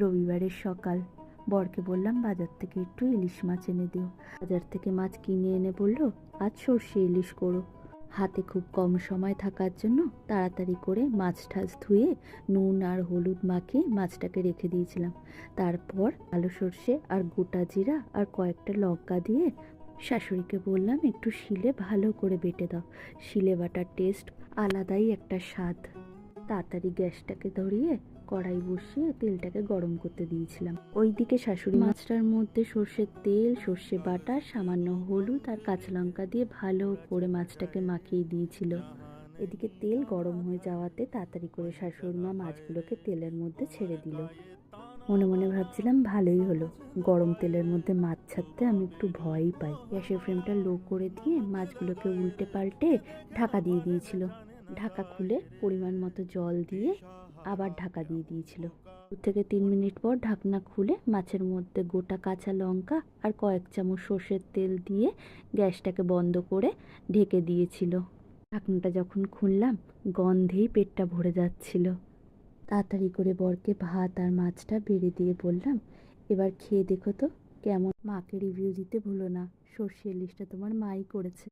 রবিবারের সকাল। বরকে বললাম বাজার থেকে একটু ইলিশ মাছ এনে দিও। বাজার থেকে মাছ কিনে এনে বলল আজ সর্ষে ইলিশ করো। হাতে খুব কম সময় থাকার জন্য তাড়াতাড়ি করে মাছ ঠাছ ধুয়ে নুন আর হলুদ মাখিয়ে মাছটাকে রেখে দিয়েছিলাম। তারপর কালো সর্ষে আর গোটা জিরা আর কয়েকটা লঙ্কা দিয়ে শাশুড়িকে বললাম একটু শিলে ভালো করে বেটে দাও। শিলে বাটার টেস্ট আলাদাই একটা স্বাদ। তাড়াতাড়ি গ্যাসটাকে ধরিয়ে কড়াই বসিয়ে তেলটাকে গরম করতে দিয়েছিলাম। ওইদিকে শাশুড়ি মাছটার মধ্যে সর্ষের তেল, সর্ষে বাটা, সামান্য হলুদ আর কাঁচা লঙ্কা দিয়ে ভালো করে মাছটাকে মাখিয়ে দিয়েছিল। এদিকে তেল গরম হয়ে যাওয়াতে তাড়াতাড়ি করে শাশুড়ি মা মাছগুলোকে তেলের মধ্যে ছেড়ে দিল। মনে মনে ভাবছিলাম ভালোই হলো, গরম তেলের মধ্যে মাছ ছাড়তে আমি একটু ভয়ই পাই। গ্যাসের ফ্লেমটা লো করে দিয়ে মাছগুলোকে উল্টে পাল্টে ঢাকা দিয়ে দিয়েছিল। ঢাকা খুলে পরিমাণ মতো জল দিয়ে আবার ঢাকা দিয়ে দিয়েছিল। 2 থেকে 3 মিনিট পর ঢাকনা খুলে মাছের মধ্যে গোটা কাঁচা লঙ্কা আর কয়েক চামচ সর্ষের তেল দিয়ে গ্যাসটাকে বন্ধ করে ঢেকে দিয়েছিল। ঢাকনাটা যখন খুললাম গন্ধেই পেটটা ভরে যাচ্ছিল। তাড়াতাড়ি করে বরকে ভাত আর মাছটা বেড়ে দিয়ে বললাম এবার খেয়ে দেখো তো কেমন। মাকে রিভিউ দিতে ভুলো না, সর্ষে ইলিশটা তোমার মাই করেছে।